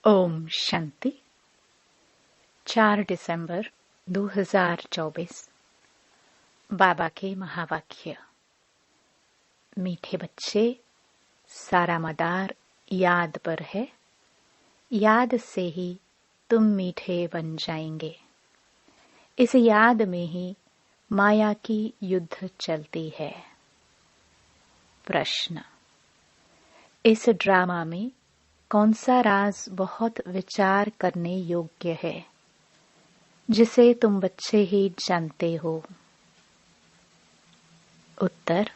ओम शांति। 4 दिसंबर 2024। बाबा के महावाक्य। मीठे बच्चे, सारा मदार याद पर है। याद से ही तुम मीठे बन जाएंगे। इस याद में ही माया की युद्ध चलती है। प्रश्न: इस ड्रामा में कौन सा राज बहुत विचार करने योग्य है, जिसे तुम बच्चे ही जानते हो? उत्तर: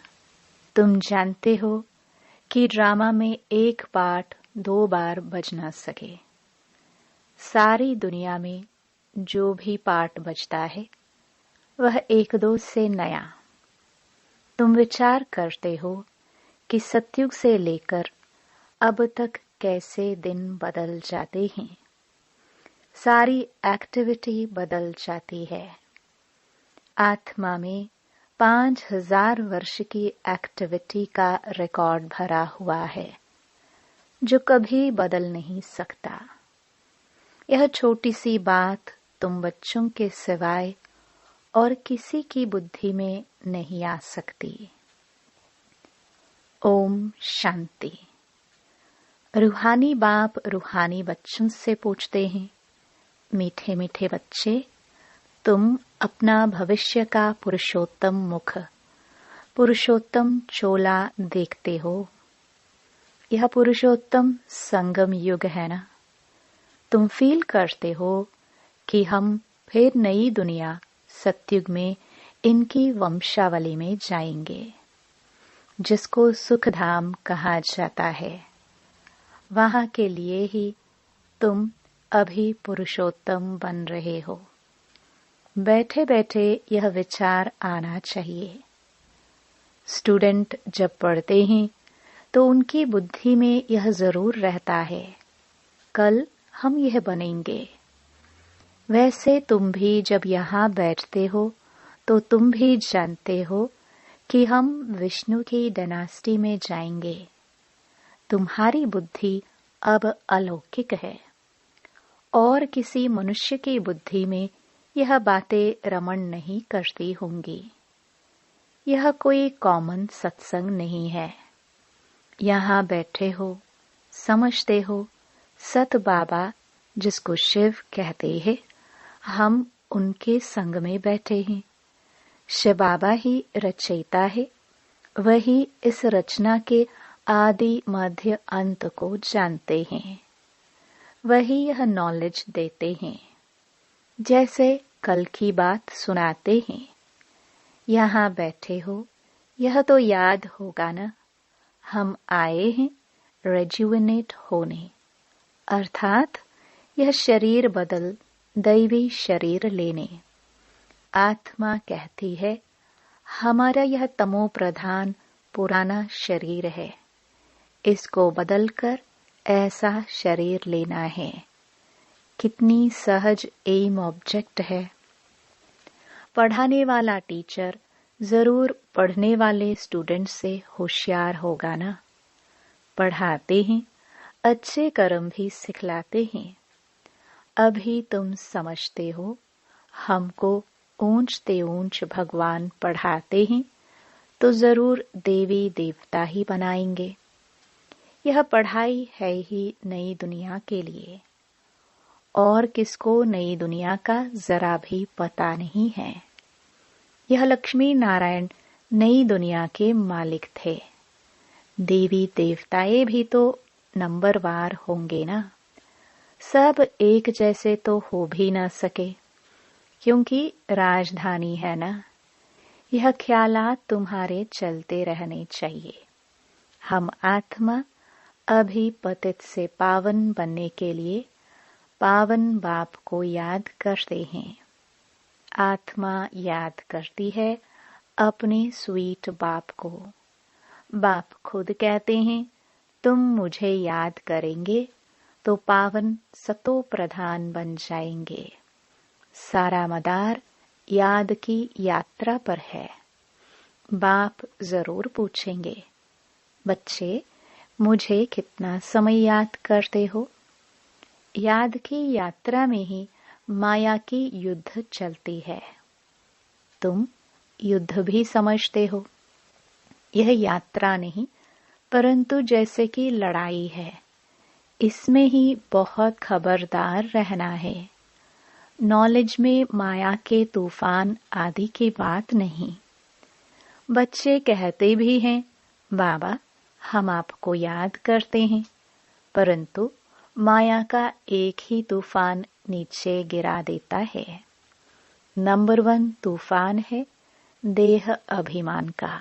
तुम जानते हो कि ड्रामा में एक पार्ट 2 बार बज ना सके। सारी दुनिया में जो भी पार्ट बजता है वह 1-2 से नया। तुम विचार करते हो कि सतयुग से लेकर अब तक कैसे दिन बदल जाते हैं। सारी एक्टिविटी बदल जाती है। आत्मा में 5000 वर्ष की एक्टिविटी का रिकॉर्ड भरा हुआ है, जो कभी बदल नहीं सकता। यह छोटी सी बात तुम बच्चों के सिवाय और किसी की बुद्धि में नहीं आ सकती। ओम शांति। रूहानी बाप रूहानी बच्चों से पूछते हैं, मीठे मीठे बच्चे, तुम अपना भविष्य का पुरुषोत्तम मुख, पुरुषोत्तम चोला देखते हो। यह पुरुषोत्तम संगम युग है ना। तुम फील करते हो कि हम फिर नई दुनिया सतयुग में इनकी वंशावली में जाएंगे, जिसको सुखधाम कहा जाता है। वहां के लिए ही तुम अभी पुरुषोत्तम बन रहे हो। बैठे बैठे यह विचार आना चाहिए। स्टूडेंट जब पढ़ते हैं तो उनकी बुद्धि में यह जरूर रहता है, कल हम यह बनेंगे। वैसे तुम भी जब यहाँ बैठते हो तो तुम भी जानते हो कि हम विष्णु की डायनास्टी में जाएंगे। तुम्हारी बुद्धि अब अलौकिक है और किसी मनुष्य की बुद्धि में यह बातें रमण नहीं करती होंगी। यह कोई कॉमन सत्संग नहीं है। यहाँ बैठे हो, समझते हो, सत बाबा जिसको शिव कहते हैं, हम उनके संग में बैठे हैं। शिव बाबा ही रचयिता है। वही इस रचना के आदि मध्य अंत को जानते हैं। वही यह नॉलेज देते हैं। जैसे कल की बात सुनाते हैं। यहाँ बैठे हो, यह तो याद होगा ना, हम आए हैं रेजुविनेट होने, अर्थात यह शरीर बदल दैवी शरीर लेने। आत्मा कहती है, हमारा यह तमो प्रधान पुराना शरीर है, इसको बदलकर ऐसा शरीर लेना है। कितनी सहज एम ऑब्जेक्ट है। पढ़ाने वाला टीचर जरूर पढ़ने वाले स्टूडेंट से होशियार होगा ना। पढ़ाते हैं, अच्छे कर्म भी सिखलाते हैं। अभी तुम समझते हो, हमको ऊंचते ऊंच भगवान पढ़ाते हैं तो जरूर देवी देवता ही बनाएंगे। यह पढ़ाई है ही नई दुनिया के लिए, और किसको नई दुनिया का जरा भी पता नहीं है। यह लक्ष्मी नारायण नई दुनिया के मालिक थे। देवी देवताएं भी तो नंबरवार होंगे ना। सब एक जैसे तो हो भी ना सके, क्योंकि राजधानी है ना। यह ख्यालात तुम्हारे चलते रहने चाहिए। हम आत्मा अभी पतित से पावन बनने के लिए पावन बाप को याद करते हैं। आत्मा याद करती है अपने स्वीट बाप को। बाप खुद कहते हैं, तुम मुझे याद करेंगे तो पावन सतो प्रधान बन जाएंगे। सारा मदार याद की यात्रा पर है। बाप जरूर पूछेंगे, बच्चे मुझे कितना समय याद करते हो? याद की यात्रा में ही माया की युद्ध चलती है। तुम युद्ध भी समझते हो। यह यात्रा नहीं, परंतु जैसे कि लड़ाई है। इसमें ही बहुत खबरदार रहना है। नॉलेज में माया के तूफान आदि की बात नहीं। बच्चे कहते भी हैं, बाबा हम आपको याद करते हैं, परंतु माया का एक ही तूफान नीचे गिरा देता है। नंबर 1 तूफान है देह अभिमान का,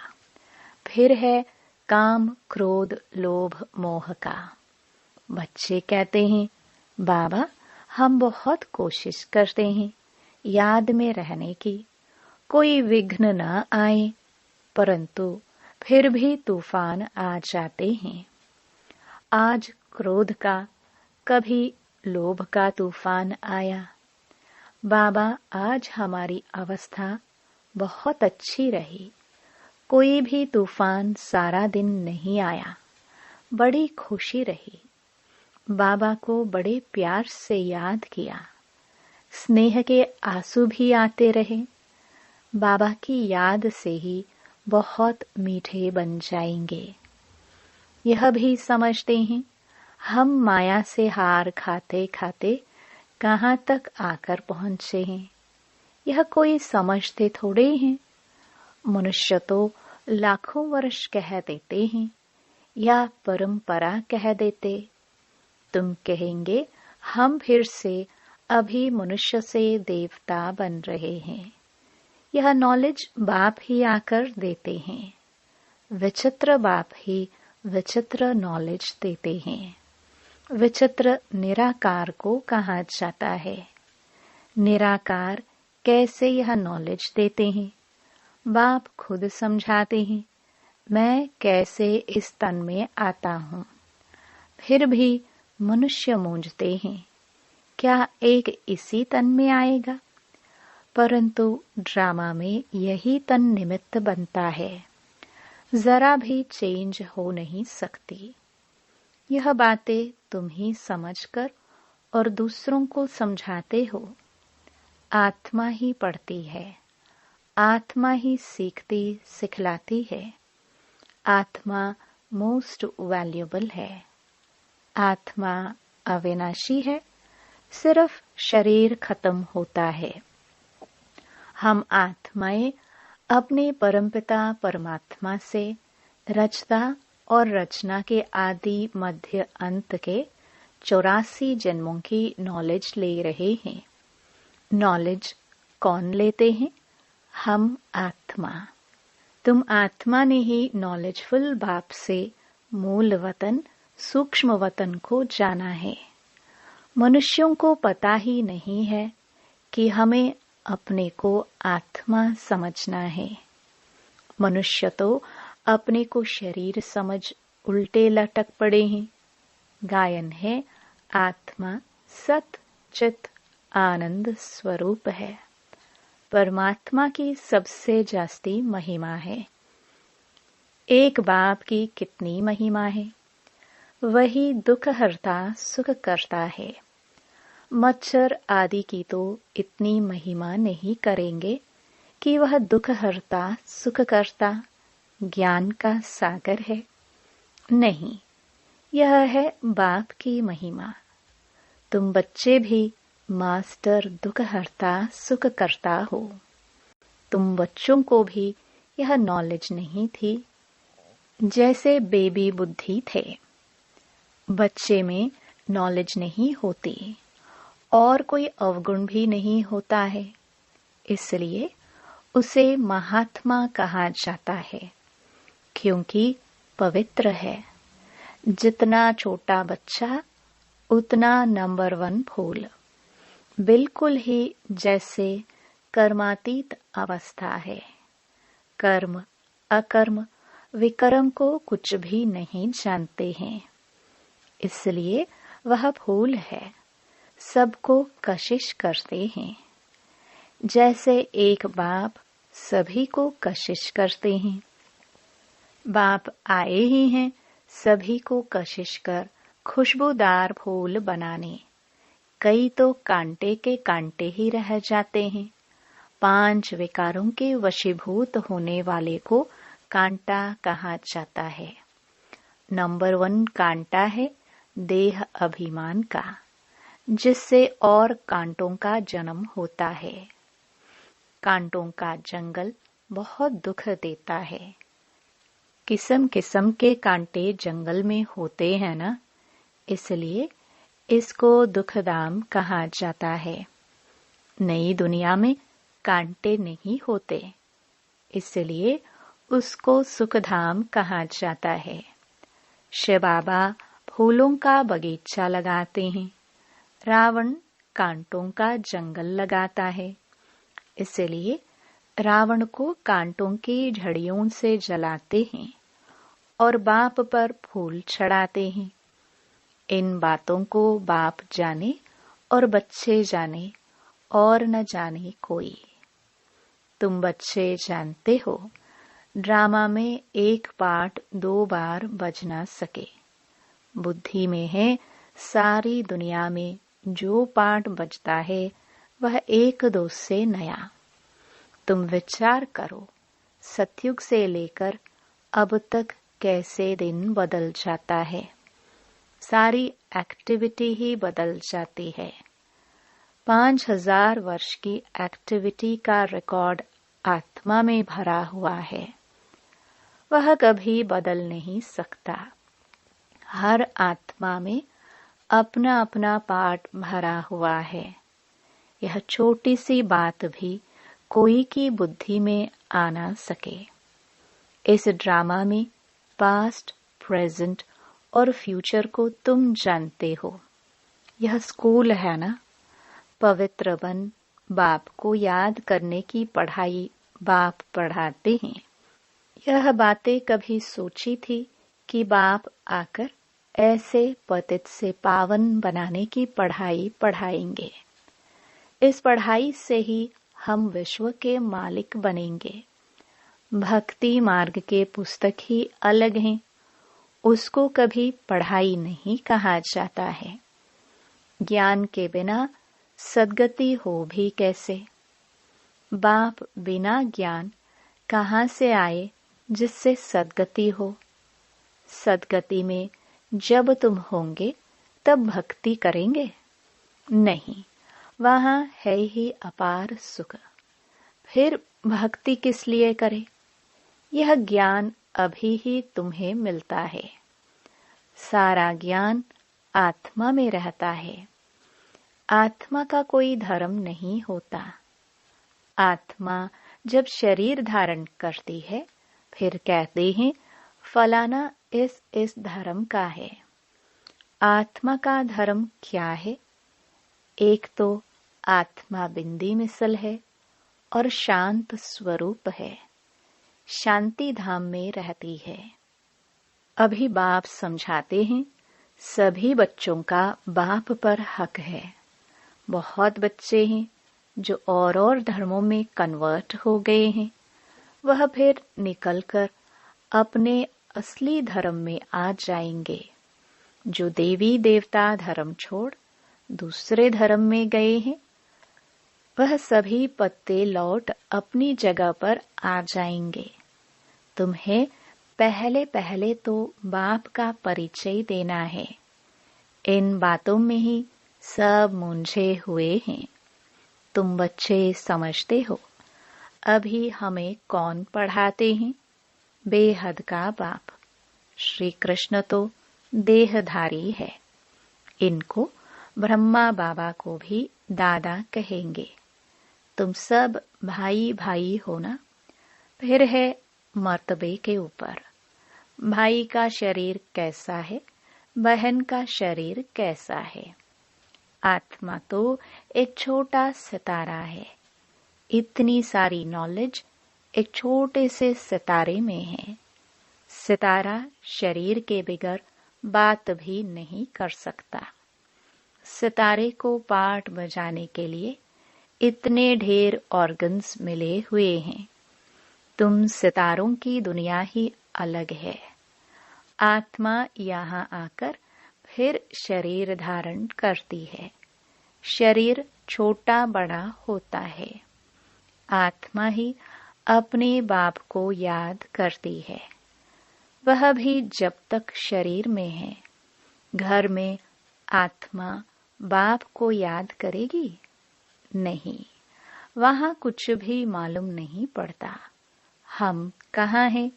फिर है काम क्रोध लोभ मोह का। बच्चे कहते हैं, बाबा हम बहुत कोशिश करते हैं याद में रहने की, कोई विघ्न न आए, परंतु फिर भी तूफान आ जाते हैं। आज क्रोध का, कभी लोभ का तूफान आया। बाबा आज हमारी अवस्था बहुत अच्छी रही, कोई भी तूफान सारा दिन नहीं आया, बड़ी खुशी रही। बाबा को बड़े प्यार से याद किया, स्नेह के आंसू भी आते रहे। बाबा की याद से ही बहुत मीठे बन जाएंगे। यह भी समझते हैं हम माया से हार खाते खाते कहाँ तक आकर पहुंचे हैं। यह कोई समझते थोड़े हैं। मनुष्य तो लाखों वर्ष कह देते हैं या परंपरा कह देते। तुम कहेंगे हम फिर से अभी मनुष्य से देवता बन रहे हैं। यह नॉलेज बाप ही आकर देते हैं। विचित्र बाप ही विचित्र नॉलेज देते हैं। विचित्र निराकार को कहा जाता है। निराकार कैसे यह नॉलेज देते हैं? बाप खुद समझाते हैं, मैं कैसे इस तन में आता हूँ। फिर भी मनुष्य मूंझते हैं, क्या एक इसी तन में आएगा? परंतु ड्रामा में यही तन निमित्त बनता है, जरा भी चेंज हो नहीं सकती। यह बातें तुम ही समझकर और दूसरों को समझाते हो। आत्मा ही पढ़ती है, आत्मा ही सीखती सिखलाती है। आत्मा मोस्ट वैल्यूएबल है। आत्मा अविनाशी है, सिर्फ शरीर खत्म होता है। हम आत्माएं अपने परमपिता परमात्मा से रचता और रचना के आदि मध्य अंत के 84 जन्मों की नॉलेज ले रहे हैं। नॉलेज कौन लेते हैं? हम आत्मा। तुम आत्मा ने ही नॉलेजफुल बाप से मूल वतन सूक्ष्म वतन को जाना है। मनुष्यों को पता ही नहीं है कि हमें अपने को आत्मा समझना है। मनुष्य तो अपने को शरीर समझ उल्टे लटक पड़े हैं। गायन है, आत्मा सत चित आनंद स्वरूप है। परमात्मा की सबसे जास्ती महिमा है। एक बाप की कितनी महिमा है। वही दुख हरता सुख करता है। मच्छर आदि की तो इतनी महिमा नहीं करेंगे कि वह दुख हरता सुख करता ज्ञान का सागर है। नहीं, यह है बाप की महिमा। तुम बच्चे भी मास्टर दुख हरता सुख करता हो। तुम बच्चों को भी यह नॉलेज नहीं थी। जैसे बेबी बुद्धि थे, बच्चे में नॉलेज नहीं होती और कोई अवगुण भी नहीं होता है, इसलिए उसे महात्मा कहा जाता है, क्योंकि पवित्र है। जितना छोटा बच्चा उतना नंबर 1 फूल। बिल्कुल ही जैसे कर्मातीत अवस्था है। कर्म अकर्म विकर्म को कुछ भी नहीं जानते हैं, इसलिए वह फूल है, सबको कशिश करते हैं। जैसे एक बाप सभी को कशिश करते हैं। बाप आए ही हैं सभी को कशिश कर खुशबूदार फूल बनाने, कई तो कांटे के कांटे ही रह जाते हैं। 5 विकारों के वशीभूत होने वाले को कांटा कहा जाता है। नंबर 1 कांटा है देह अभिमान का, जिससे और कांटों का जन्म होता है। कांटों का जंगल बहुत दुख देता है। किस्म किस्म के कांटे जंगल में होते हैं ना, इसलिए इसको दुखधाम कहा जाता है। नई दुनिया में कांटे नहीं होते, इसलिए उसको सुखधाम कहा जाता है। शिव बाबा फूलों का बगीचा लगाते हैं, रावण कांटों का जंगल लगाता है, इसलिए रावण को कांटों की झड़ियों से जलाते हैं और बाप पर फूल चढ़ाते हैं। इन बातों को बाप जाने और बच्चे जाने और न जाने कोई। तुम बच्चे जानते हो, ड्रामा में एक पार्ट 2 बार बज ना सके। बुद्धि में है सारी दुनिया में जो पार्ट बजता है वह 1-2 से नया। तुम विचार करो, सतयुग से लेकर अब तक कैसे दिन बदल जाता है। सारी एक्टिविटी ही बदल जाती है। 5000 वर्ष की एक्टिविटी का रिकॉर्ड आत्मा में भरा हुआ है, वह कभी बदल नहीं सकता। हर आत्मा में अपना अपना पार्ट भरा हुआ है। यह छोटी सी बात भी कोई की बुद्धि में आ ना सके। इस ड्रामा में पास्ट, प्रेजेंट और फ्यूचर को तुम जानते हो। यह स्कूल है ना। पवित्र बन बाप को याद करने की पढ़ाई बाप पढ़ाते हैं। यह बातें कभी सोची थी कि बाप आकर ऐसे पतित से पावन बनाने की पढ़ाई पढ़ाएंगे। इस पढ़ाई से ही हम विश्व के मालिक बनेंगे। भक्ति मार्ग के पुस्तक ही अलग हैं, उसको कभी पढ़ाई नहीं कहा जाता है। ज्ञान के बिना सद्गति हो भी कैसे। बाप बिना ज्ञान कहाँ से आए जिससे सद्गति हो। सद्गति में जब तुम होंगे तब भक्ति करेंगे नहीं, वहां है ही अपार सुख। फिर भक्ति किस लिए करे। यह ज्ञान अभी ही तुम्हें मिलता है। सारा ज्ञान आत्मा में रहता है। आत्मा का कोई धर्म नहीं होता। आत्मा जब शरीर धारण करती है फिर कहते हैं फलाना इस धर्म का है। आत्मा का धर्म क्या है। एक तो आत्मा बिंदी मिसल है और शांत स्वरूप है, शांति धाम में रहती है। अभी बाप समझाते हैं सभी बच्चों का बाप पर हक है। बहुत बच्चे हैं जो और धर्मों में कन्वर्ट हो गए हैं, वह फिर निकलकर अपने असली धर्म में आ जाएंगे। जो देवी देवता धर्म छोड़ दूसरे धर्म में गए हैं, वह सभी पत्ते लौट अपनी जगह पर आ जाएंगे। तुम्हें पहले पहले तो बाप का परिचय देना है। इन बातों में ही सब मूंझे हुए हैं। तुम बच्चे समझते हो अभी हमें कौन पढ़ाते हैं। बेहद का बाप श्री कृष्ण तो देहधारी है। इनको ब्रह्मा बाबा को भी दादा कहेंगे। तुम सब भाई भाई हो ना। फिर है मर्तबे के ऊपर। भाई का शरीर कैसा है, बहन का शरीर कैसा है। आत्मा तो एक छोटा सितारा है। इतनी सारी नॉलेज एक छोटे से सितारे में है। सितारा शरीर के बगैर बात भी नहीं कर सकता। सितारे को पाठ बजाने के लिए इतने ढेर ऑर्गन्स मिले हुए हैं। तुम सितारों की दुनिया ही अलग है। आत्मा यहाँ आकर फिर शरीर धारण करती है। शरीर छोटा बड़ा होता है। आत्मा ही अपने बाप को याद करती है। वह भी जब तक शरीर में है। घर में आत्मा बाप को याद करेगी? नहीं, वहां कुछ भी मालूम नहीं पड़ता। हम कहाँ हैं?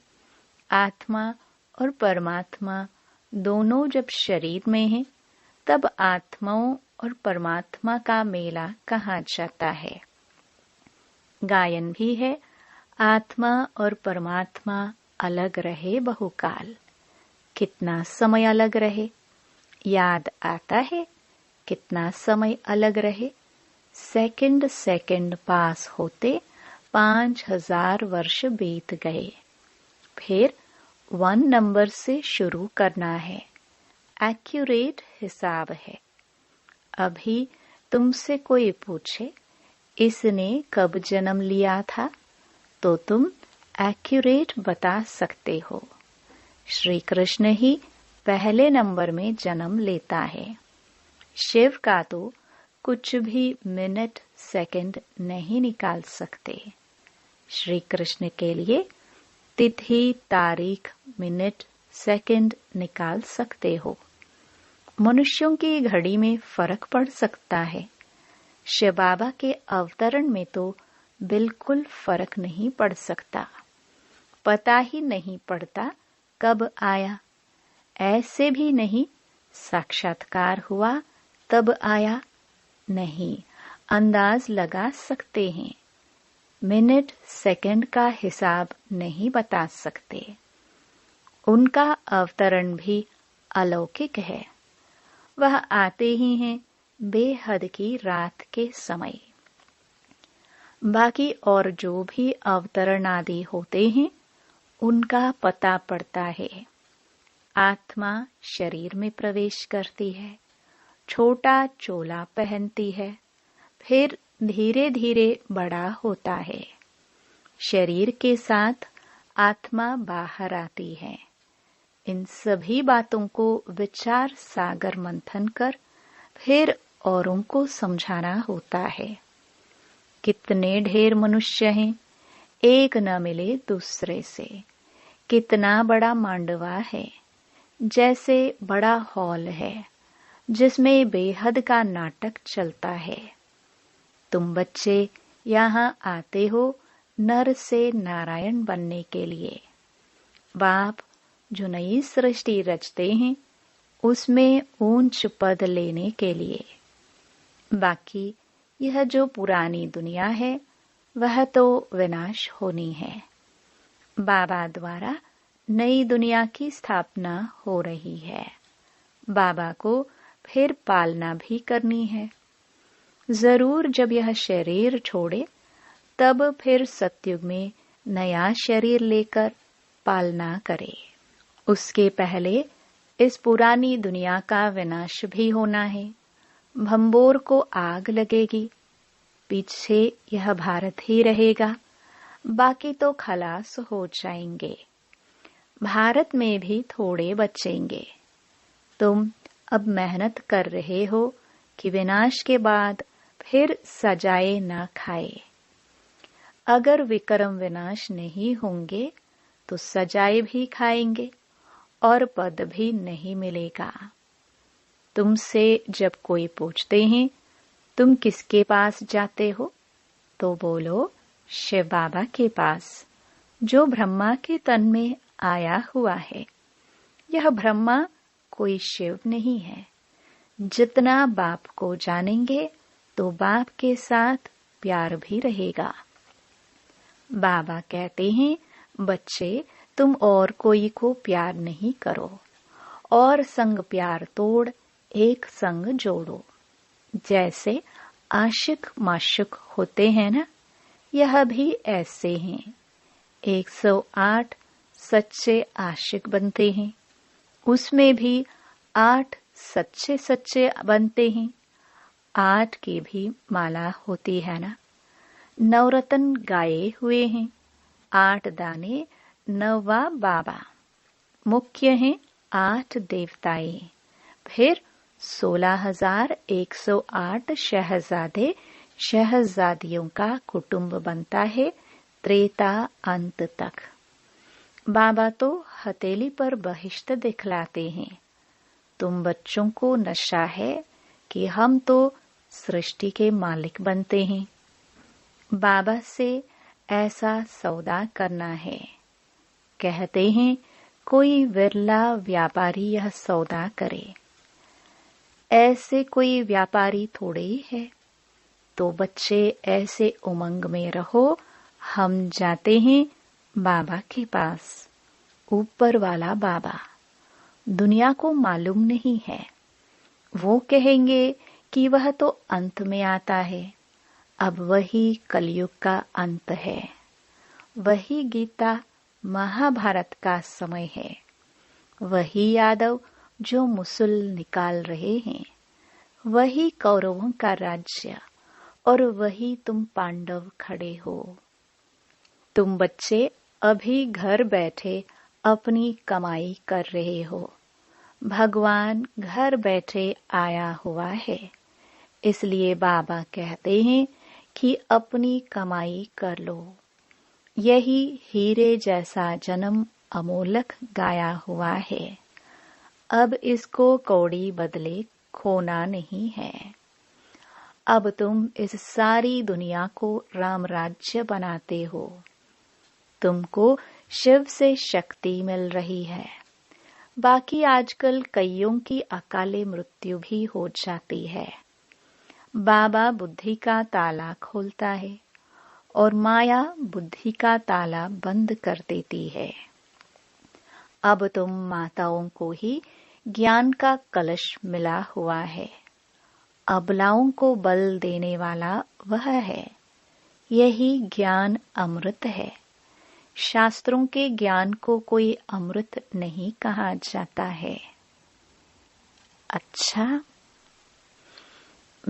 आत्मा और परमात्मा दोनों जब शरीर में हैं, तब आत्माओं और परमात्मा का मेला कहाँ जाता है। गायन भी है, आत्मा और परमात्मा अलग रहे बहुकाल। कितना समय अलग रहे? याद आता है कितना समय अलग रहे? सेकंड सेकंड पास होते 5000 वर्ष बीत गए। फिर 1 नंबर से शुरू करना है। एक्यूरेट हिसाब है। अभी तुमसे कोई पूछे इसने कब जन्म लिया था, तो तुम एक्यूरेट बता सकते हो। श्री कृष्ण ही पहले नंबर में जन्म लेता है। शिव का तो कुछ भी मिनट सेकंड नहीं निकाल सकते। श्री कृष्ण के लिए तिथि तारीख मिनट सेकंड निकाल सकते हो। मनुष्यों की घड़ी में फर्क पड़ सकता है। शिव बाबा के अवतरण में तो बिल्कुल फर्क नहीं पड़ सकता। पता ही नहीं पड़ता कब आया। ऐसे भी नहीं साक्षात्कार हुआ तब आया। नहीं, अंदाज लगा सकते हैं। मिनट सेकंड का हिसाब नहीं बता सकते। उनका अवतरण भी अलौकिक है। वह आते ही हैं बेहद की रात के समय। बाकी और जो भी अवतरण आदि होते हैं उनका पता पड़ता है। आत्मा शरीर में प्रवेश करती है, छोटा चोला पहनती है, फिर धीरे धीरे बड़ा होता है। शरीर के साथ आत्मा बाहर आती है। इन सभी बातों को विचार सागर मंथन कर फिर औरों को समझाना होता है। कितने ढेर मनुष्य हैं, एक न मिले दूसरे से। कितना बड़ा मांडवा है, जैसे बड़ा हॉल है जिसमें बेहद का नाटक चलता है। तुम बच्चे यहाँ आते हो नर से नारायण बनने के लिए। बाप जो नई सृष्टि रचते हैं उसमें ऊंच पद लेने के लिए। बाकी यह जो पुरानी दुनिया है वह तो विनाश होनी है। बाबा द्वारा नई दुनिया की स्थापना हो रही है। बाबा को फिर पालना भी करनी है। जरूर जब यह शरीर छोड़े तब फिर सतयुग में नया शरीर लेकर पालना करे। उसके पहले इस पुरानी दुनिया का विनाश भी होना है। भंबोर को आग लगेगी, पीछे यह भारत ही रहेगा, बाकी तो खलास हो जाएंगे। भारत में भी थोड़े बचेंगे। तुम अब मेहनत कर रहे हो कि विनाश के बाद फिर सजाए न खाए। अगर विक्रम विनाश नहीं होंगे तो सजाए भी खाएंगे और पद भी नहीं मिलेगा। तुमसे जब कोई पूछते हैं तुम किसके पास जाते हो, तो बोलो शिव बाबा के पास, जो ब्रह्मा के तन में आया हुआ है। यह ब्रह्मा कोई शिव नहीं है। जितना बाप को जानेंगे तो बाप के साथ प्यार भी रहेगा। बाबा कहते हैं, बच्चे तुम और कोई को प्यार नहीं करो और संग प्यार तोड़ एक संग जोड़ो। जैसे आशिक माशुक होते हैं ना, यह भी ऐसे हैं। 108 सच्चे आशिक बनते हैं, उसमें भी 8 सच्चे सच्चे बनते हैं। 8 की भी माला होती है ना। नवरत्न गाए हुए हैं, 8 दाने 9वां बाबा। मुख्य हैं 8 देवताएं, फिर 16,108 शहजादे शहजादियों का कुटुंब बनता है त्रेता अंत तक। बाबा तो हथेली पर बहिष्ट दिखलाते हैं, तुम बच्चों को नशा है कि हम तो सृष्टि के मालिक बनते हैं। बाबा से ऐसा सौदा करना है। कहते हैं कोई विरला व्यापारी यह सौदा करे। ऐसे कोई व्यापारी थोड़े ही है। तो बच्चे ऐसे उमंग में रहो, हम जाते हैं बाबा के पास। ऊपर वाला बाबा, दुनिया को मालूम नहीं है। वो कहेंगे कि वह तो अंत में आता है। अब वही कलयुग का अंत है। वही गीता महाभारत का समय है। वही यादव जो मुसल निकाल रहे हैं। वही कौरवों का राज्य और वही तुम पांडव खड़े हो। तुम बच्चे अभी घर बैठे अपनी कमाई कर रहे हो। भगवान घर बैठे आया हुआ है। इसलिए बाबा कहते हैं कि अपनी कमाई कर लो। यही हीरे जैसा जन्म अमोलक गाया हुआ है। अब इसको कौड़ी बदले खोना नहीं है। अब तुम इस सारी दुनिया को राम राज्य बनाते हो। तुमको शिव से शक्ति मिल रही है। बाकी आजकल कईयों की अकाले मृत्यु भी हो जाती है। बाबा बुद्धि का ताला खोलता है और माया बुद्धि का ताला बंद कर देती है। अब तुम माताओं को ही ज्ञान का कलश मिला हुआ है। अबलाओं को बल देने वाला वह है। यही ज्ञान अमृत है। शास्त्रों के ज्ञान को कोई अमृत नहीं कहा जाता है। अच्छा,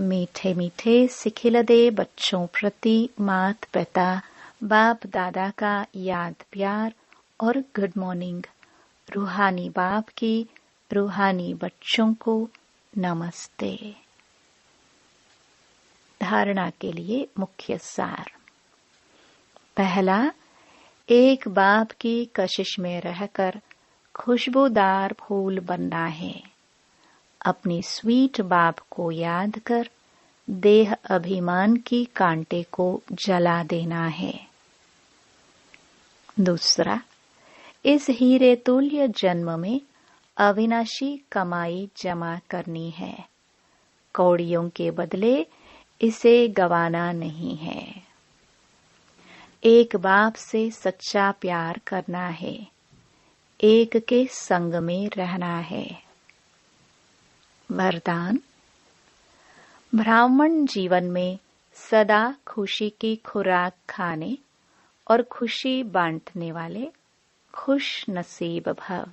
मीठे मीठे सिखिलदे बच्चों प्रति मात पिता बाप दादा का याद प्यार और गुड मॉर्निंग। रूहानी बाप की रूहानी बच्चों को नमस्ते। धारणा के लिए मुख्य सार। पहला, एक बाप की कशिश में रहकर खुशबूदार फूल बनना है। अपनी स्वीट बाप को याद कर देह अभिमान की कांटे को जला देना है। दूसरा, इस हीरे तुल्य जन्म में अविनाशी कमाई जमा करनी है। कौड़ियों के बदले इसे गवाना नहीं है। एक बाप से सच्चा प्यार करना है। एक के संग में रहना है। वरदान, ब्राह्मण जीवन में सदा खुशी की खुराक खाने और खुशी बांटने वाले खुश नसीब भव।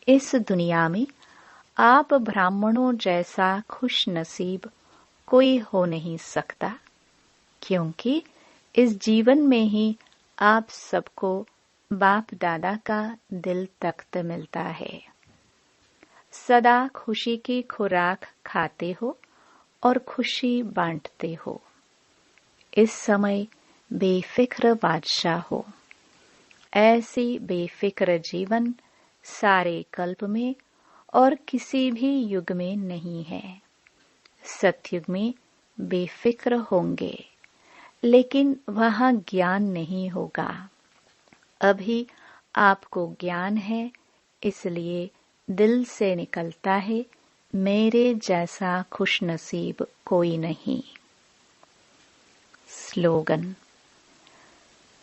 इस दुनिया में आप ब्राह्मणों जैसा खुश नसीब कोई हो नहीं सकता, क्योंकि इस जीवन में ही आप सबको बाप दादा का दिल तख्त मिलता है। सदा खुशी की खुराक खाते हो और खुशी बांटते हो। इस समय बेफिक्र बादशाह हो। ऐसी बेफिक्र जीवन सारे कल्प में और किसी भी युग में नहीं है। सतयुग में बेफिक्र होंगे, लेकिन वहां ज्ञान नहीं होगा। अभी आपको ज्ञान है, इसलिए दिल से निकलता है, मेरे जैसा खुशनसीब कोई नहीं। स्लोगन,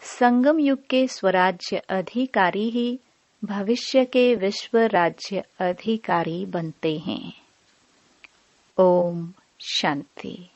संगम युग के स्वराज्य अधिकारी ही भविष्य के विश्व राज्य अधिकारी बनते हैं। ओम शांति।